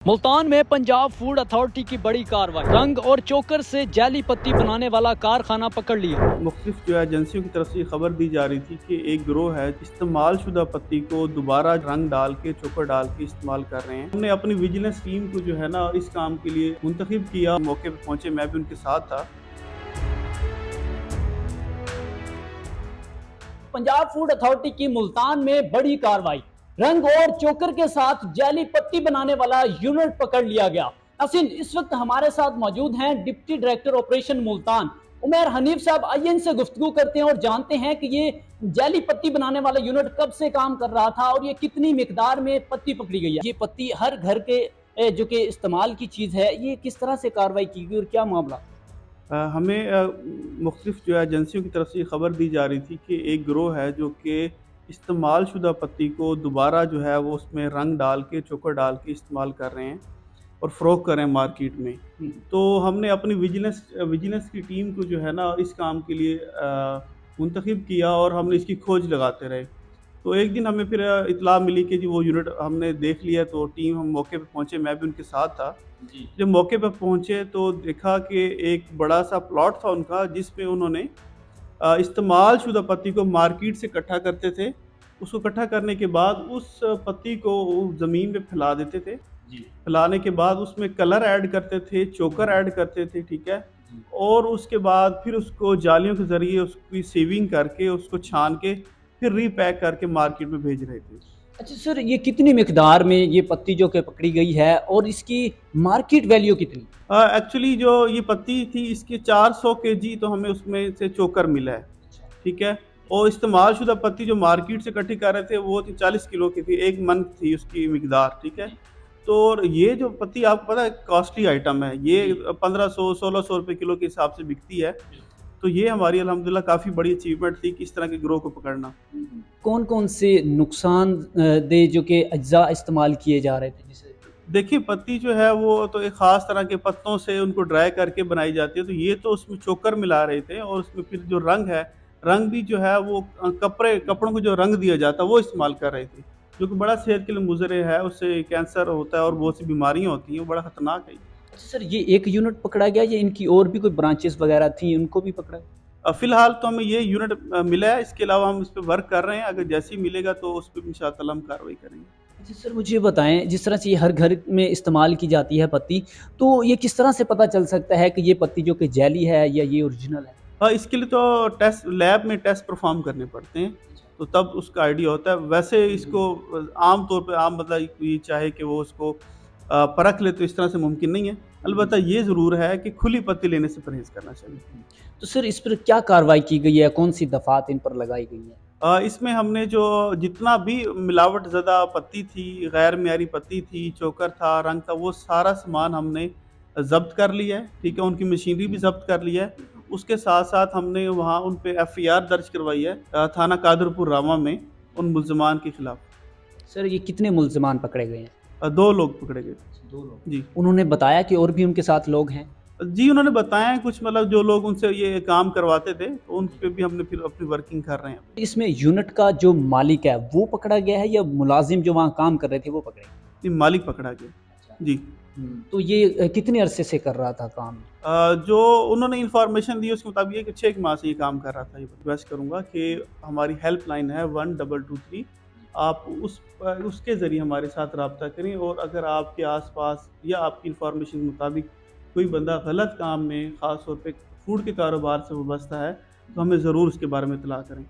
मुल्तान में Punjab food authority की बड़ी कार्रवाई। रंग और चोकर से जैली पत्ती बनाने वाला कारखाना पकड़ लिया। मुख्तलिफ जो है एजेंसियों की तरफ से खबर दी जा रही थी कि एक गिरोह है इस्तेमाल शुदा पत्ती को दोबारा रंग डाल के चोकर डाल के इस्तेमाल कर रहे हैं। हमने अपनी विजिलेंस टीम को जो है ना इस काम के लिए मुंतखब किया। मौके पे पहुंचे, मैं भी उनके साथ था। पंजाब फूड अथॉरिटी की मुल्तान में बड़ी कार्रवाई। रंग और चोकर के साथ जैली पत्ती बनाने वाला यूनिट पकड़ लिया गया। नाज़रीन, इस वक्त हमारे साथ मौजूद हैं deputy director operation Multan Umar Hanif sahab. आइए इनसे गुफ्तगू करते हैं और जानते हैं कि ये जैली पत्ती बनाने वाला यूनिट कब से काम कर रहा था और ये कितनी मिकदार में पत्ती पकड़ी गई है। ये पत्ती हर घर के जो कि इस्तेमाल की चीज़ है, ये किस तरह से कार्रवाई की गई और क्या मामला? हमें मुख्तलिफ जो है एजेंसियों की तरफ से खबर दी जा रही थी कि एक गिरोह है जो कि इस्तेमाल शुदा पत्ती को दोबारा जो है वो उसमें रंग डाल के चोकर डाल के इस्तेमाल कर रहे हैं और फ़रोख्त कर रहे हैं मार्केट में। तो हमने अपनी विजिलेंस की टीम को जो है ना इस काम के लिए मुंतखब किया और हमने इसकी खोज लगाते रहे। तो एक दिन हमें फिर इत्तला मिली कि जी वो यूनिट हमने देख लिया। तो टीम हम मौके पे पहुंचे, मैं भी उनके साथ था। जब मौके पे पहुंचे तो देखा कि एक बड़ा सा प्लॉट था उनका, जिसमें उन्होंने इस्तेमाल शुदा पत्ती को मार्केट से इकट्ठा करते थे। उसको इकट्ठा करने के बाद उस पत्ती को ज़मीन पे फैला देते थे। फैलाने के बाद उसमें कलर ऐड करते थे, चोकर ऐड करते थे, ठीक है। और उसके बाद फिर उसको जालियों के ज़रिए उसकी सीविंग करके उसको छान के फिर रीपैक करके मार्केट में भेज रहे थे। अच्छा सर, ये कितनी मिकदार में ये पत्ती जो कि पकड़ी गई है और इसकी मार्केट वैल्यू कितनी? एक्चुअली जो ये पत्ती थी इसकी 400 केजी तो हमें उसमें से चोकर मिला है, ठीक है। और इस्तेमाल शुदा पत्ती जो मार्केट से इकट्ठी कर रहे थे वो थी 40 किलो की थी, 1 मन थी उसकी मिकदार, ठीक है। तो ये जो पत्ती आपको पता है कॉस्टली आइटम है, ये 1500-1600 रुपये किलो के हिसाब से बिकती है। तो ये हमारी अल्हम्दुलिल्लाह काफ़ी बड़ी अचीवमेंट थी कि इस तरह के गिरोह को पकड़ना। कौन कौन से नुकसान दे जो कि अज्जा इस्तेमाल किए जा रहे थे जिसे? देखिए, पत्ती जो है वो तो एक ख़ास तरह के पत्तों से उनको ड्राई करके बनाई जाती है। तो ये तो उसमें चोकर मिला रहे थे और उसमें फिर जो रंग है, रंग भी जो है वो कपड़ों को जो रंग दिया जाता है वो इस्तेमाल कर रहे थे, जो कि बड़ा सेहत के लिए मुज़र है। उससे कैंसर होता है और बहुत सी बीमारियाँ होती हैं, वो बड़ा ख़तरनाक है। अच्छा सर, ये एक यूनिट पकड़ा गया या इनकी और भी कोई ब्रांचेस वगैरह थी, उनको भी पकड़ा? फ़िलहाल तो हमें ये यूनिट मिला है। इसके अलावा हम इस पे वर्क कर रहे हैं। अगर जैसे ही मिलेगा तो उस पे भी इंशाअल्लाह हम कार्रवाई करेंगे। अच्छा सर, मुझे बताएं, जिस तरह से ये हर घर में इस्तेमाल की जाती है पत्ती, तो ये किस तरह से पता चल सकता है कि ये पत्ती जो कि जैली है या ये ओरिजिनल है? हाँ, इसके लिए तो टेस्ट लैब में टेस्ट परफॉर्म करने पड़ते हैं, तो तब उसका आइडिया होता है। वैसे इसको आम तौर पे आम मतलब कोई चाहे कि वो उसको परख ले तो इस तरह से मुमकिन नहीं है। अलबत्ता ये ज़रूर है कि खुली पत्ती लेने से परहेज़ करना चाहिए। तो सर, इस पर क्या कार्रवाई की गई है, कौन सी दफात इन पर लगाई गई है? इसमें हमने जो जितना भी मिलावट ज़दा पत्ती थी, गैर मियारी पत्ती थी, चोकर था, रंग था, वो सारा सामान हमने ज़ब्त कर लिया है, ठीक है। उनकी मशीनरी भी ज़ब्त कर लिया है। उसके साथ-साथ हमने वहाँ उन पे एफ़आईआर दर्ज करवाई है थाना कादरपुर रामा में उन मुल्ज़िमान के खिलाफ। सर, ये कितने मुल्ज़िमान पकड़े गए हैं? 2 लोग पकड़े गए। 2 लोग। जी। उन्होंने बताया कि और भी उनके साथ लोग हैं? जी, उन्होंने बताया है कुछ, मतलब जो लोग उनसे ये काम करवाते थे, तो उन पे भी हमने फिर अपनी वर्किंग कर रहे हैं। इसमें यूनिट का जो मालिक है वो पकड़ा गया है या मुलाजिम जो वहाँ काम कर रहे थे वो पकड़े गए? ये मालिक पकड़ा गया। जी। तो ये कितने अरसे से कर रहा था काम? जो उन्होंने इन्फॉर्मेशन दी उसके मुताबिक ये कि 6 माह से ये काम कर रहा था। ये रिक्वेस्ट करूँगा कि हमारी हेल्पलाइन है 1223, आप उसके ज़रिए हमारे साथ रब्ता करें। और अगर आपके आस-पास या आपकी इन्फॉर्मेशन के मुताबिक कोई बंदा गलत काम में ख़ास तौर पे फूड के कारोबार से वाबस्ता है, तो हमें ज़रूर उसके बारे में इत्तला करें।